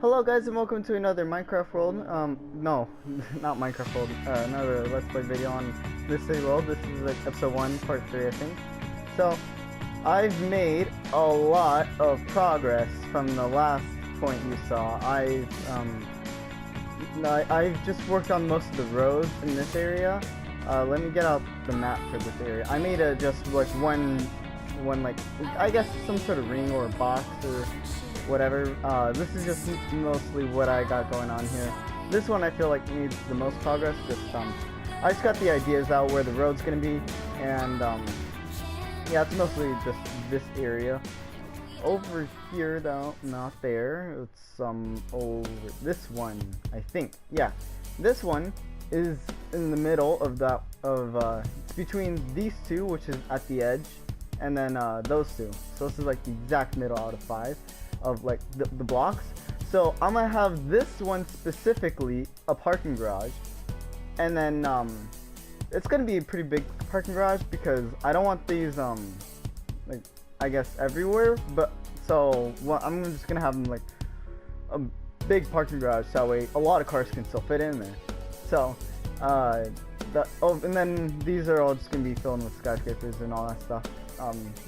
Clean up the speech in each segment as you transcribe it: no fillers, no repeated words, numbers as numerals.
Hello guys and welcome to another Minecraft world, no, not Minecraft world, another Let's Play video on this city world. This is like episode 1, part 3 I think. So, I've made a lot of progress from the last point you saw. I've just worked on most of the roads in this area. Let me get out the map for this area. I made a just like one like, I guess some sort of ring or box or whatever. This is just mostly what I got going on here. This one I feel like needs the most progress. I just got the ideas out where the road's gonna be, and yeah, it's mostly just this area. Over here though, not there. It's over this one, I think. Yeah, this one is in the middle of that it's between these two, which is at the edge, and then those two. So this is like the exact middle out of 5 of like the blocks. So I'm gonna have this one specifically a parking garage, and then it's gonna be a pretty big parking garage because I don't want these like, I guess everywhere, but so I'm just gonna have them like a big parking garage, so that way a lot of cars can still fit in there. So and then these are all just gonna be filled with skyscrapers and all that stuff.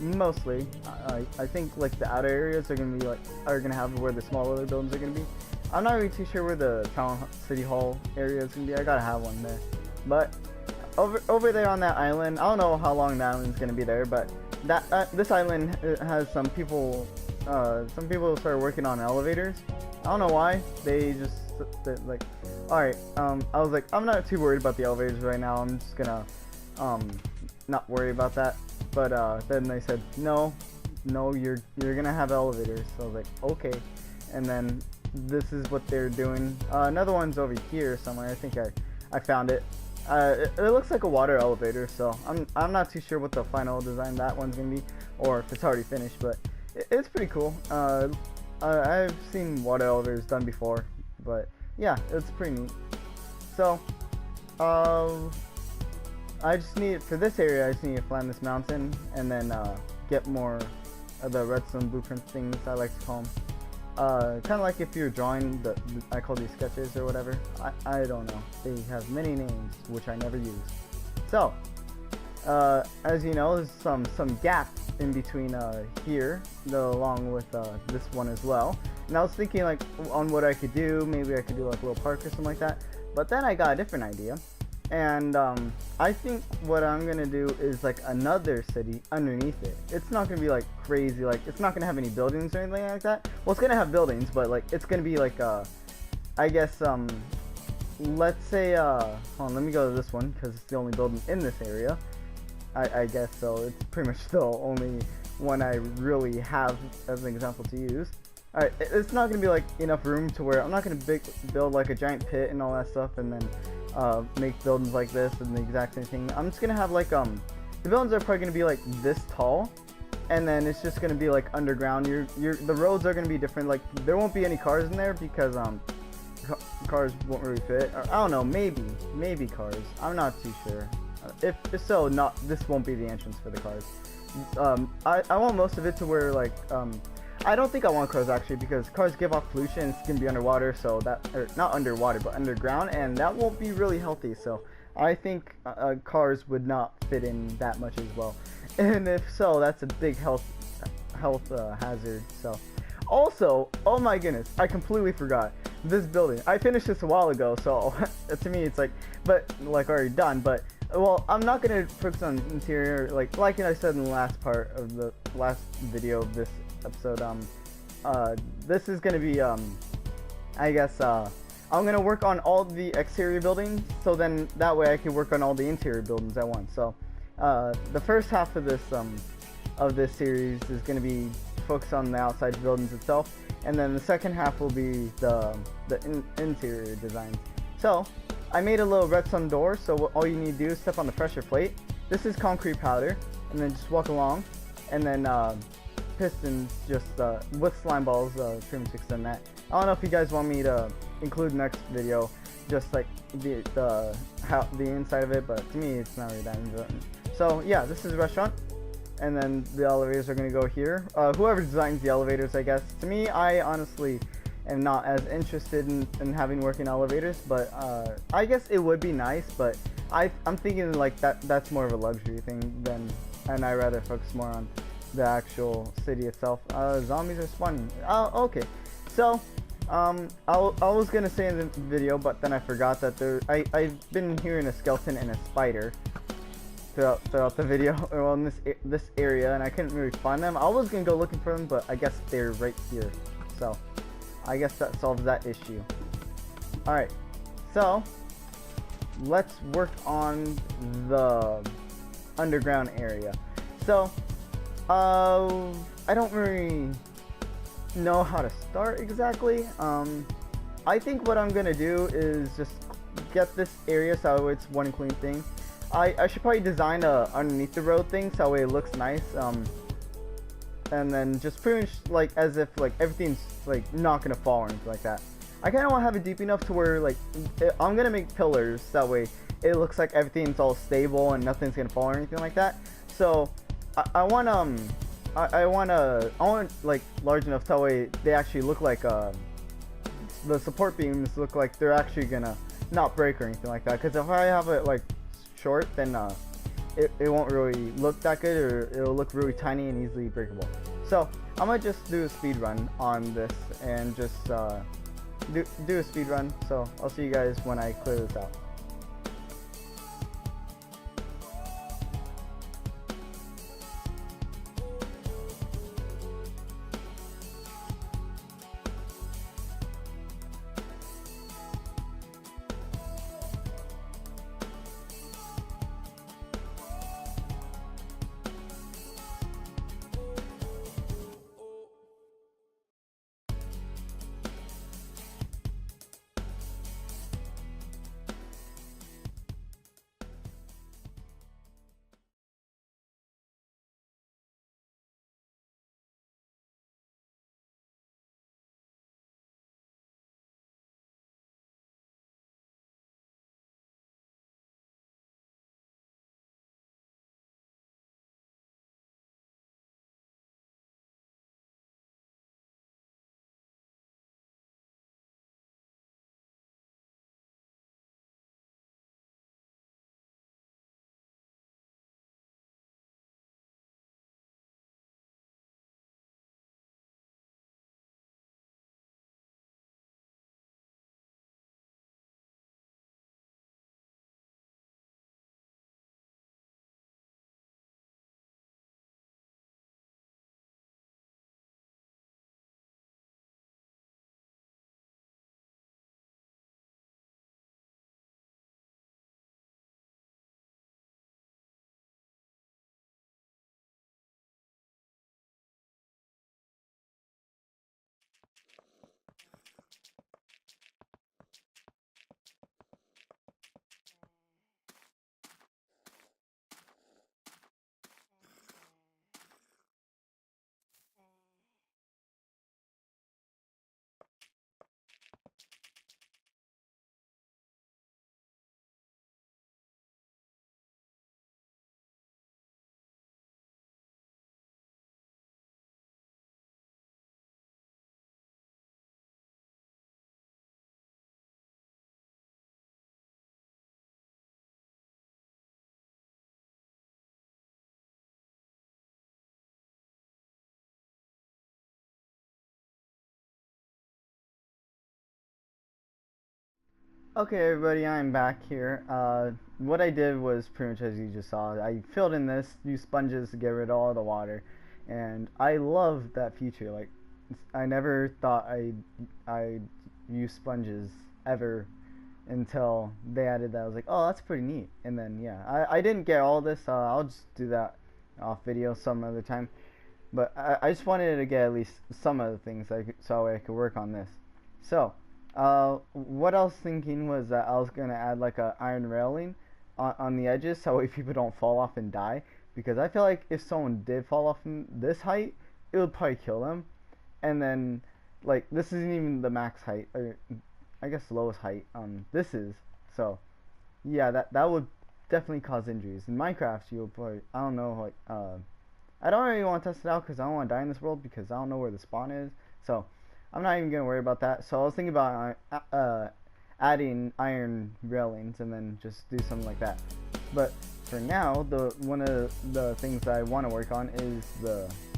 Mostly, I think like the outer areas are gonna have where the smaller buildings are gonna be. I'm not really too sure where the city hall area is gonna be. I gotta have one there. But over there on that island, I don't know how long that island's gonna be there, but this island has some people started working on elevators. I don't know why. They just like, all right. I was like, I'm not too worried about the elevators right now. I'm just gonna not worry about that. But then they said, no, you're gonna have elevators. So I was like, okay. And then this is what they're doing. Another one's over here somewhere. I think I found it. It looks like a water elevator. So I'm not too sure what the final design that one's gonna be, or if it's already finished. But it's pretty cool. I've seen water elevators done before, but yeah, it's pretty neat. So I just need, for this area, I just need to climb this mountain and then get more of the redstone blueprint things, I like to call them. Kind of like if you're drawing, I call these sketches or whatever. I don't know. They have many names, which I never use. So, as you know, there's some gaps in between here, along with this one as well. And I was thinking like on what I could do. Maybe I could do like a little park or something like that. But then I got a different idea. And I think what I'm gonna do is like another city underneath it. It's not gonna be like crazy, like it's not gonna have any buildings or anything like that. Well, it's gonna have buildings, but like it's gonna be like I guess let's say hold on, let me go to this one because it's the only building in this area. I guess so. It's pretty much the only one I really have as an example to use. Alright, it's not gonna be like enough room to where I'm not gonna build like a giant pit and all that stuff and then make buildings like this and the exact same thing. I'm just gonna have like the buildings are probably gonna be like this tall, and then it's just gonna be like underground. The roads are gonna be different. Like there won't be any cars in there because cars won't really fit. Or, I don't know, maybe cars. I'm not too sure. If so, this won't be the entrance for the cars. I want most of it to where like I don't think I want cars actually, because cars give off pollution. It's gonna be underwater, so or not underwater, but underground, and that won't be really healthy. So I think cars would not fit in that much as well. And if so, that's a big health hazard. So also, oh my goodness, I completely forgot this building. I finished this a while ago, so to me it's like, but like already done. But well, I'm not gonna focus on interior like I said in the last part of the last video of this episode. This is gonna be I guess I'm gonna work on all the exterior buildings, so then that way I can work on all the interior buildings at once. So the first half of this series is gonna be focused on the outside buildings itself, and then the second half will be the interior designs. So I made a little redstone door, so all you need to do is step on the pressure plate. This is concrete powder, and then just walk along, and then pistons just with slime balls pretty much extend that. I don't know if you guys want me to include next video just like the inside of it, but to me it's not really that important. So yeah, this is a restaurant. and then the elevators are going to go here. Whoever designs the elevators, I guess. To me, I honestly, and not as interested in having working elevators. But I guess it would be nice, but I'm thinking like that's more of a luxury thing than, and I rather focus more on the actual city itself. Zombies are spawning. Oh, okay. So, I was gonna say in the video, but then I forgot that I've been hearing a skeleton and a spider throughout the video, or in this area, and I couldn't really find them. I was gonna go looking for them, but I guess they're right here. So, I guess that solves that issue. All right. So, let's work on the underground area. So, I don't really know how to start exactly. I think what I'm gonna do is just get this area so it's one clean thing. I should probably design a underneath the road thing so that way it looks nice. And then just pretty much like as if like everything's like not gonna fall or anything like that. I kind of want to have it deep enough to where like I'm gonna make pillars so that way it looks like everything's all stable and nothing's gonna fall or anything like that. So I want like large enough so that way they actually look like the support beams look like they're actually gonna not break or anything like that. Because if I have it like short, then it won't really look that good, or it'll look really tiny and easily breakable. So I'm gonna just do a speed run on this and just do a speed run. So I'll see you guys when I clear this out. Okay, everybody, I'm back here. What I did was pretty much as you just saw. I filled in this, used sponges to get rid of all the water, and I love that feature. Like, I never thought I'd use sponges ever until they added that. I was like, oh, that's pretty neat. And then yeah, I didn't get all this. I'll just do that off video some other time. But I just wanted to get at least some of the things so I could work on this. So. What I was thinking was that I was gonna add like a iron railing on the edges so way people don't fall off and die. Because I feel like if someone did fall off from this height, it would probably kill them. And then, like, this isn't even the max height, or I guess the lowest height. This is. So, yeah, that would definitely cause injuries. In Minecraft, you'll probably, I don't know, like, I don't really want to test it out because I don't want to die in this world because I don't know where the spawn is. So, I'm not even gonna worry about that. So I was thinking about adding iron railings and then just do something like that. But for now, one of the things that I want to work on is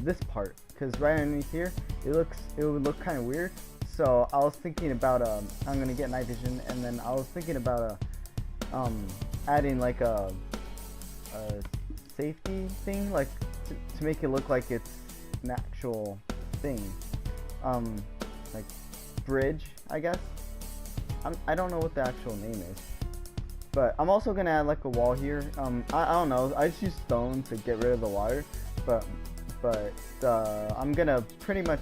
this part, because right underneath here it would look kind of weird. So I was thinking about I'm gonna get night vision, and then I was thinking about adding like a safety thing, like to make it look like it's an actual thing, like bridge, I guess. I don't know what the actual name is, but I'm also gonna add like a wall here. I don't know. I just use stone to get rid of the water, but I'm gonna pretty much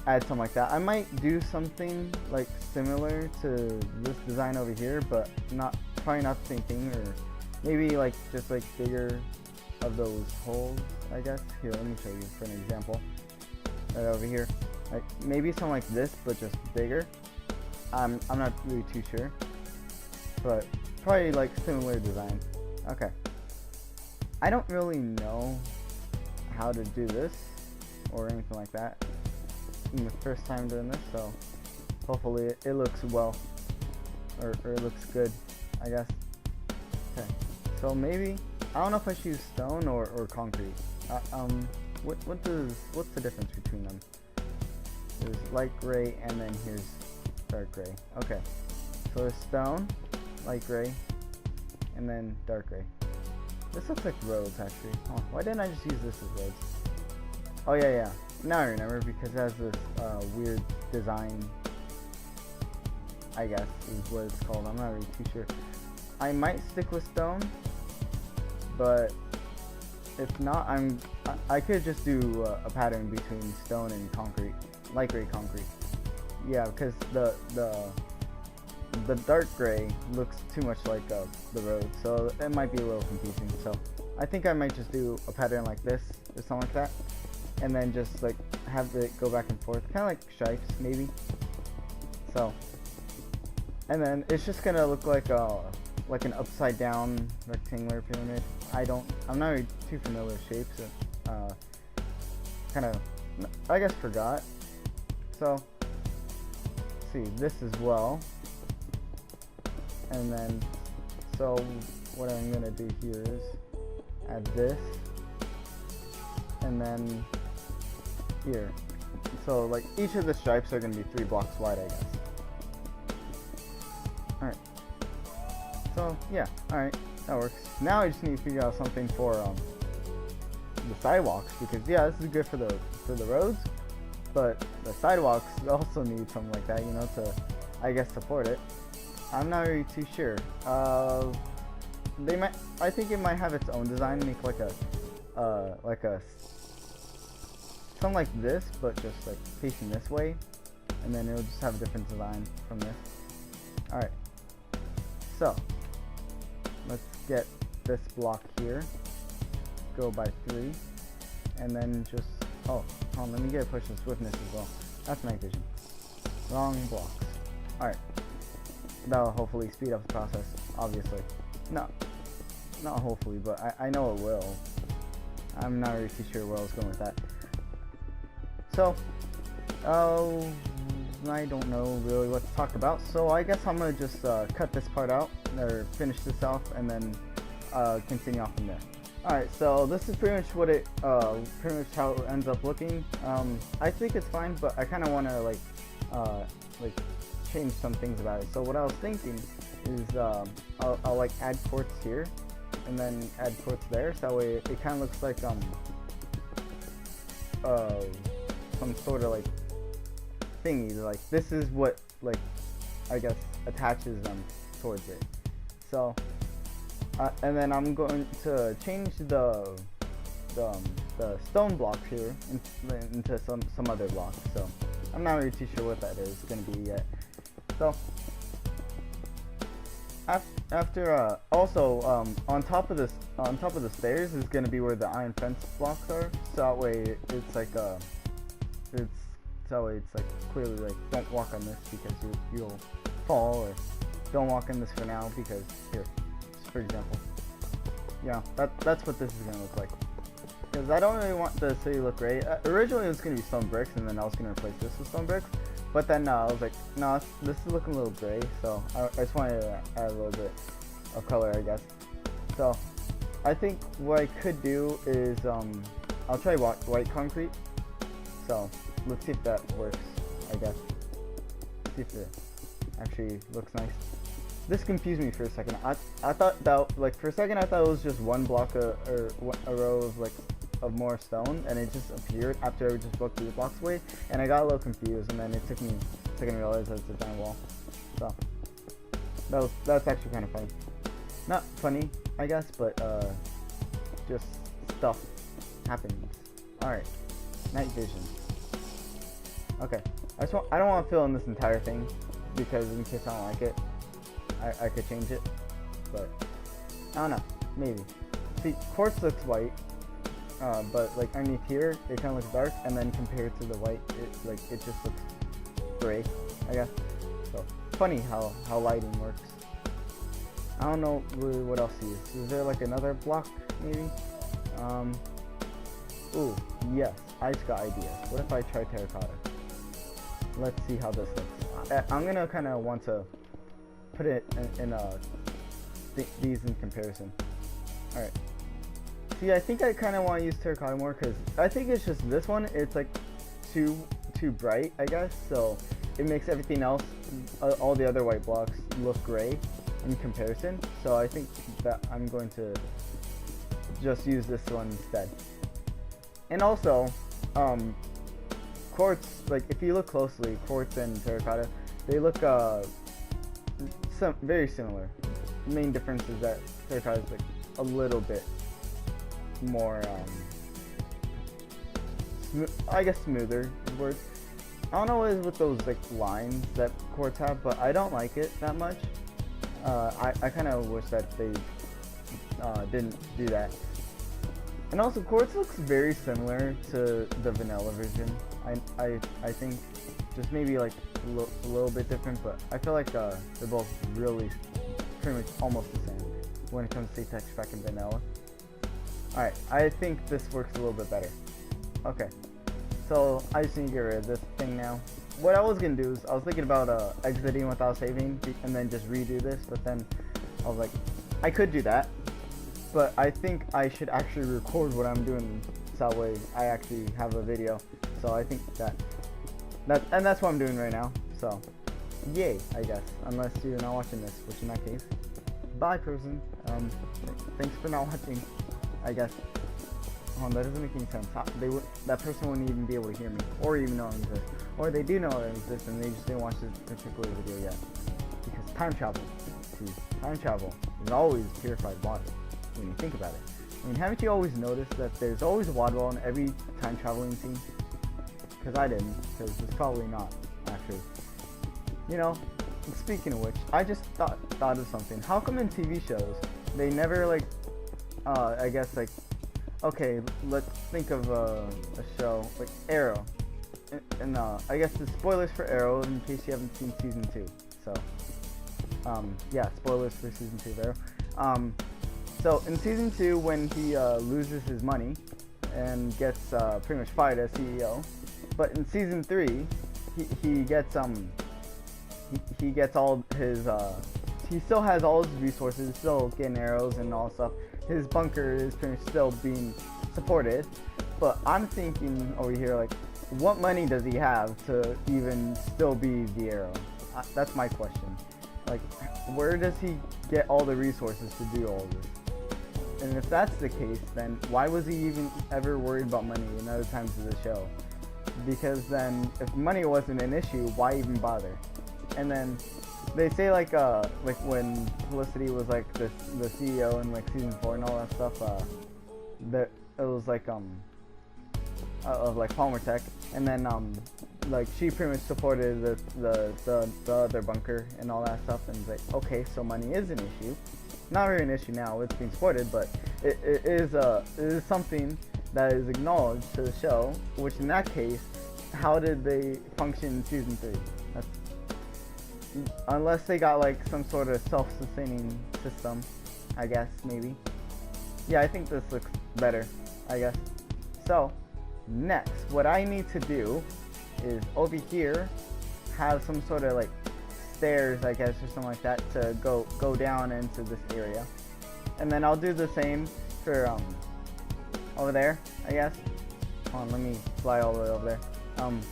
add something like that. I might do something like similar to this design over here, but probably not the same thing, or maybe like just like bigger of those holes, I guess. Here, let me show you for an example. Right over here, like maybe something like this, but just bigger. I'm not really too sure, but probably like similar design. Okay. I don't really know how to do this or anything like that. It's my first time doing this, so hopefully it looks well, or it looks good, I guess. Okay. So maybe, I don't know if I should use stone or concrete. What's the difference between them? There's light gray and then here's dark gray. Okay, so there's stone, light gray, and then dark gray. This looks like roads actually. Oh, why didn't I just use this as roads? Oh yeah. Now I remember, because it has this weird design, I guess is what it's called. I'm not really too sure. I might stick with stone, but if not, I could just do a pattern between stone and concrete, light gray concrete. Yeah, because the dark gray looks too much like the road, so it might be a little confusing. So I think I might just do a pattern like this or something like that, and then just like have it go back and forth, kind of like stripes maybe. So, and then it's just gonna look like an upside down rectangular pyramid. I'm not really too familiar with shapes. Kind of, I guess, forgot. So, see this as well, and then so what I'm gonna do here is add this, and then here. So like each of the stripes are gonna be 3 blocks wide, I guess. Alright. So yeah, alright, that works. Now I just need to figure out something for the sidewalks, because yeah, this is good for the roads, but the sidewalks also need something like that, you know, to, I guess, support it. I'm not really too sure. I think it might have its own design, make like a something like this, but just like facing this way, and then it'll just have a different design from this. Alright, so let's get this block here, go by 3, and then just, hold on, let me get a push and swiftness as well. That's night vision. Wrong blocks. Alright, that'll hopefully speed up the process, obviously. Not hopefully, but I know it will. I'm not really too sure where I was going with that. So, I don't know really what to talk about, so I guess I'm gonna just cut this part out, or finish this off, and then continue off from there. Alright, so this is pretty much what pretty much how it ends up looking. I think it's fine, but I kind of want to like change some things about it. So what I was thinking is I'll like add quartz here, and then add quartz there, so that way it kind of looks like some sort of like thingy. Like this is what, like, I guess attaches them towards it. So and then I'm going to change the stone blocks here into some other blocks. So I'm not really too sure what that is going to be yet. So after also on top of the stairs is going to be where the iron fence blocks are. So that way it's like it's like clearly like, don't walk on this because you'll fall, or don't walk on this for now because here, for example. Yeah, that's what this is gonna look like. because I don't really want the city to look gray. Originally it was going to be stone bricks, and then I was going to replace this with stone bricks. But then I was like, no, this is looking a little gray, so I just wanted to add a little bit of color, I guess. So I think what I could do is I'll try white concrete. So let's see if that works, I guess. See if it actually looks nice. This confused me for a second. I thought that, like, for a second I thought it was just one block or a row of like of more stone, and it just appeared after I just broke 3 blocks away, and I got a little confused, and then it took me a second to realize that it's a giant wall. So that's actually kind of funny. Not funny, I guess, but just stuff happens. All right, night vision. Okay, I don't want to fill in this entire thing because in case I don't like it, I could change it, but I don't know, maybe. See, quartz looks white, but like underneath here, it kind of looks dark, and then compared to the white, it just looks gray, I guess. So funny how lighting works. I don't know really what else to use. Is there like another block maybe? Ooh, yes, I just got ideas. What if I try terracotta? Let's see how this looks. I'm gonna kind of want to put it in these in comparison. All right. See, I think I kind of want to use terracotta more because I think it's just this one. It's like too bright, I guess. So it makes everything else, all the other white blocks, look gray in comparison. So I think that I'm going to just use this one instead. And also, quartz, like if you look closely, quartz and terracotta, they look very similar. The main difference is that terracotta is like a little bit more, I guess smoother is the word. I don't know what is with those like lines that quartz have, but I don't like it that much. I kind of wish that they didn't do that. And also, quartz looks very similar to the vanilla version. I think just maybe like a little bit different, but I feel like they're both really pretty much almost the same when it comes to texture pack and vanilla. Alright, I think this works a little bit better. Okay, so I just need to get rid of this thing now. What I was going to do is I was thinking about exiting without saving and then just redo this, but then I was like, I could do that, but I think I should actually record what I'm doing so that way I actually have a video. So I think and that's what I'm doing right now. So yay, I guess, unless you're not watching this, which in that case, bye person. Thanks for not watching, I guess. That doesn't make any sense. That person wouldn't even be able to hear me, or even know I exist. Or they do know I exist, and they just didn't watch this particular video yet. Because time travel is always purified water, when you think about it. I mean, haven't you always noticed that there's always a water ball in every time traveling scene? Because I didn't, because it's probably not, actually. You know, speaking of which, I just thought of something. How come in TV shows, they never, like, I guess, like, okay, let's think of a show like Arrow, and I guess the spoilers for Arrow in case you haven't seen season 2. So, yeah, spoilers for season 2 of Arrow. So in season 2, when he loses his money and gets pretty much fired as CEO, but in season 3, he gets he gets all his he still has all his resources, still getting arrows and all stuff. His bunker is pretty much still being supported, but I'm thinking over here, like, what money does he have to even still be the Arrow? That's my question. Like, where does he get all the resources to do all this? And if that's the case, then why was he even ever worried about money in other times of the show? Because then, if money wasn't an issue, why even bother? And then they say like when Felicity was like the CEO in like season 4 and all that stuff, that it was like of like Palmer Tech, and then like she pretty much supported the other bunker and all that stuff, and it's like, okay, so money is an issue, not really an issue now, it's being supported, but it is something that is acknowledged to the show, which in that case, how did they function in season 3? Unless they got like some sort of self-sustaining system, I guess, maybe. Yeah, I think this looks better, I guess. So next, what I need to do is over here have some sort of like stairs, I guess, or something like that to go down into this area. And then I'll do the same for over there, I guess. Hold on, let me fly all the way over there.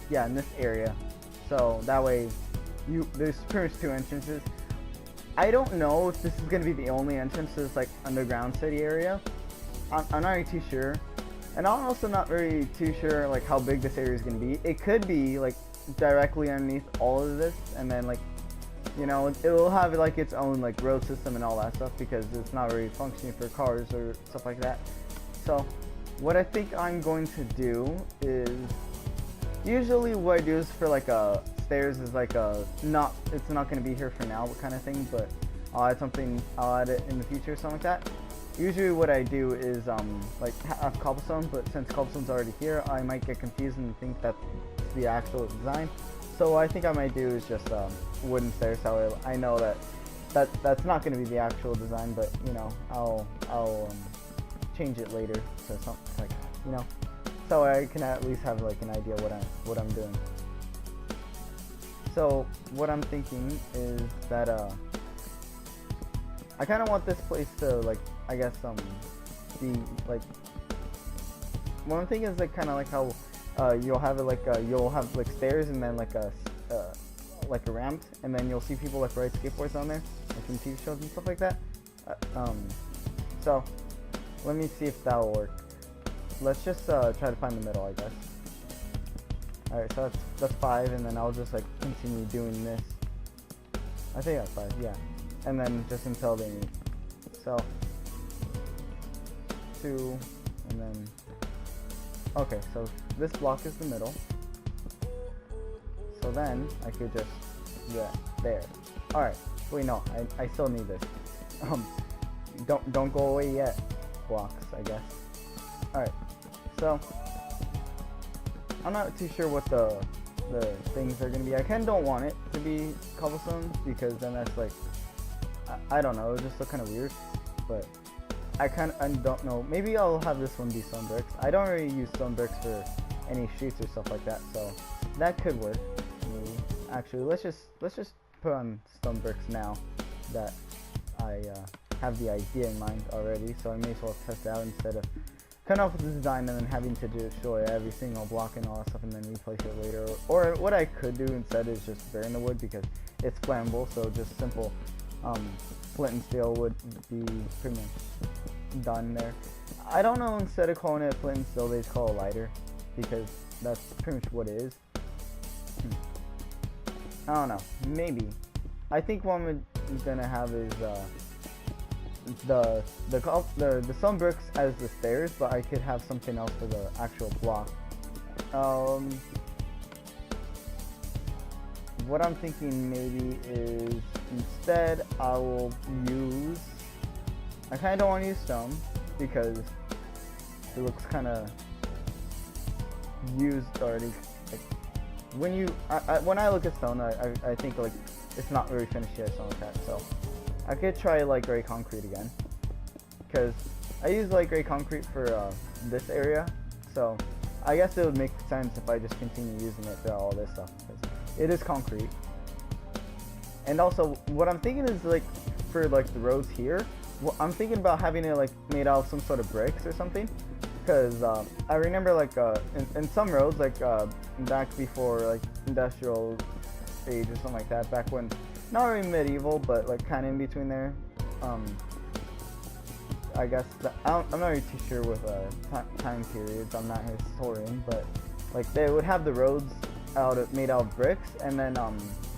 Yeah, in this area. So that way there's pretty much 2 entrances. I don't know if this is gonna be the only entrance to this like underground city area. I'm not really too sure. And I'm also not very too sure like how big this area is gonna be. It could be like directly underneath all of this, and then like, you know, it will have like its own like road system and all that stuff, because it's not really functioning for cars or stuff like that. So what I think I'm going to do is, usually what I do is for like stairs is like it's not going to be here for now kind of thing, but I'll add it in the future or something like that. Usually what I do is like have cobblestone, but since cobblestone's already here, I might get confused and think that's the actual design. So what I think I might do is just wooden stairs, so I know that's not going to be the actual design, but you know, I'll change it later to something like, you know, so I can at least have like an idea what I'm doing. So what I'm thinking is that I kind of want this place to like, I guess be like, what I'm thinking is like kind of like how you'll have it like you'll have like stairs and then like a ramp, and then you'll see people like ride skateboards on there, like in TV shows and stuff like that. So let me see if that'll work. Let's just try to find the middle, I guess. Alright, so that's 5, and then I'll just like continue doing this. I think that's 5, yeah. And then just until they meet. So 2, and then okay, so this block is the middle. So then I could just there. Alright, wait, no, I still need this. Don't go away yet. Blocks, I guess. Alright, so I'm not too sure what the things are gonna be. I kinda don't want it to be cobblestone, because then that's like, I don't know, it just look kinda weird. But I don't know. Maybe I'll have this one be stone bricks. I don't really use stone bricks for any streets or stuff like that, so that could work. Maybe. Actually, let's just put on stone bricks now that I have the idea in mind already. So I may as well test it out instead of coming off with the design and then having to destroy every single block and all that stuff and then replace it later. Or what I could do instead is just burn the wood, because it's flammable. So just simple flint and steel would be pretty much done there. I don't know, instead of calling it flint and steel, they just call it lighter, because that's pretty much what it is. I don't know, maybe. I think what I'm gonna have is the stone bricks as the stairs, but I could have something else for the actual block. What I'm thinking maybe is instead I will use, I kind of don't want to use stone because it looks kind of used already. Like, when I look at stone, I think like it's not really finished yet or something like that. So I could try like gray concrete again, because I use like gray concrete for this area. So I guess it would make sense if I just continue using it for all this stuff, because it is concrete. And also, what I'm thinking is like for like the roads here, I'm thinking about having it like made out of some sort of bricks or something, because I remember like in some roads, like back before like industrial age or something like that, back when, not really medieval, but like kind of in between there. I guess I'm not really too sure with time periods. I'm not a historian, but like they would have the roads made out of bricks, and then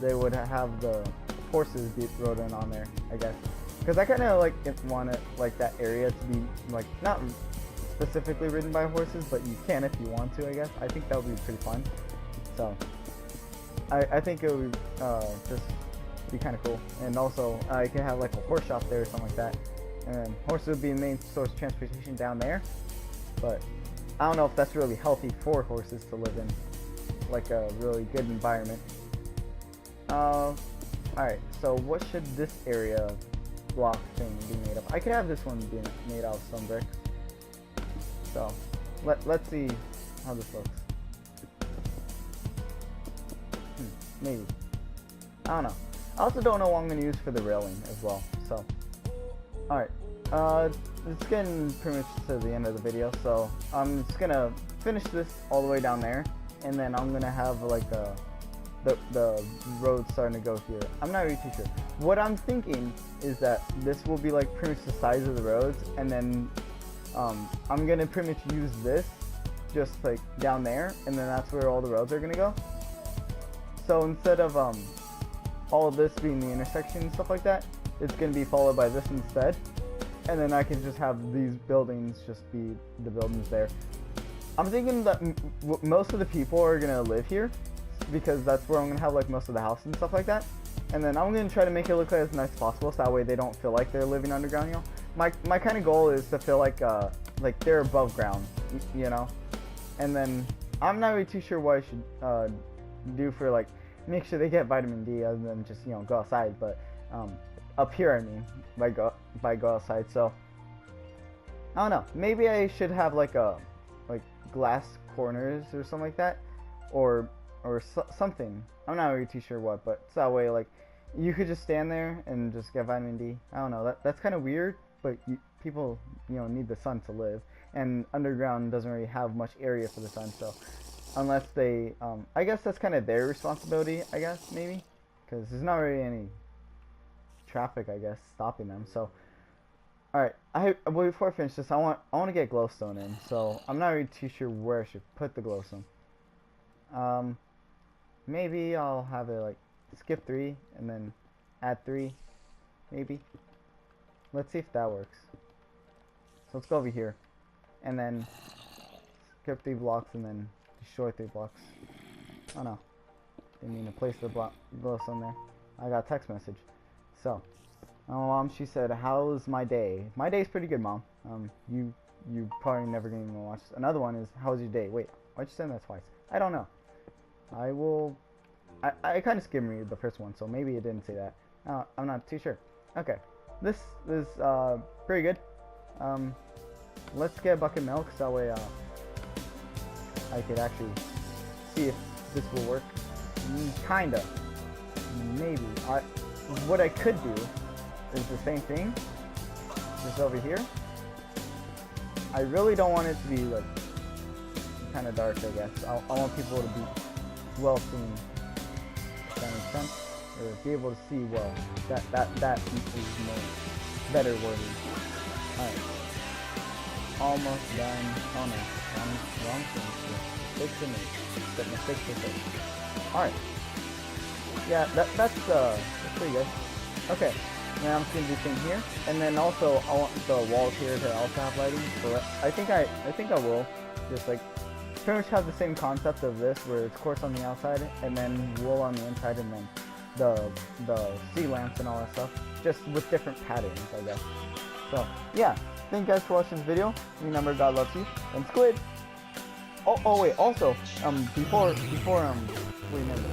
they would have the horses be rode in on there, I guess. Because I kind of like want it like that area to be like not specifically ridden by horses, but you can if you want to, I guess. I think that would be pretty fun. So I think it would just be kind of cool. And also I could have like a horse shop there or something like that, and then horses would be the main source of transportation down there. But I don't know if that's really healthy for horses to live in like a really good environment. Alright, so what should this area block thing be made of? I could have this one be made out of stone bricks. So Let's see how this looks. Maybe. I don't know. I also don't know what I'm gonna use for the railing as well. So, all right. It's getting pretty much to the end of the video, so I'm just gonna finish this all the way down there, and then I'm gonna have like the road starting to go here. I'm not really too sure. What I'm thinking is that this will be like pretty much the size of the roads, and then I'm gonna pretty much use this just like down there, and then that's where all the roads are gonna go. So instead of all of this being the intersection and stuff like that, it's gonna be followed by this instead, and then I can just have these buildings just be the buildings there. I'm thinking that most of the people are gonna live here, because that's where I'm gonna have like most of the houses and stuff like that. And then I'm gonna try to make it look like as nice as possible, so that way they don't feel like they're living underground. You know, my kind of goal is to feel like they're above ground, you know. And then I'm not really too sure what I should do for like make sure they get vitamin D other than just, you know, go outside. But up here, I mean, by go outside. So I don't know. Maybe I should have like glass corners or something like that, or something. I'm not really too sure what, but it's that way like you could just stand there and just get vitamin D. I don't know. That's kind of weird, but people, you know, need the sun to live, and underground doesn't really have much area for the sun. So unless they, I guess that's kind of their responsibility. I guess maybe because there's not really any traffic, I guess, stopping them. So all right, before I finish this, I want to get glowstone in. So I'm not really too sure where I should put the glowstone. Maybe I'll have it like skip 3 and then add 3, maybe. Let's see if that works. So let's go over here, and then skip 3 blocks and then destroy 3 blocks. Oh no, didn't mean to place the glowstone there. I got a text message. So, Mom, she said, "How's my day?" My day's pretty good, Mom. You probably never gonna even watch this. Another one is, "How's your day?" Wait, why'd you send that twice? I don't know. I kind of skimmed read the first one, so maybe it didn't say that. I'm not too sure. Okay, this is pretty good. Let's get a bucket of milk, so that way I could actually see if this will work. Kinda. Maybe. What I could do is the same thing, just over here. I really don't want it to be like kind of dark, I guess. I want people to be well seen. If that makes sense, or be able to see well. That is more better wording. All right, almost done. Oh no, wrong thing. Mistakes to make. But mistakes to fix. All right. Yeah, that's pretty good. Okay, now I'm just gonna do the same here, and then also I want the walls here to also have lighting. So I think I will just like pretty much have the same concept of this, where it's quartz on the outside and then wool on the inside, and then the sea lamps and all that stuff, just with different patterns, I guess. So yeah, thank you guys for watching this video. Remember, God loves you, and squid. Oh wait, also before we remember.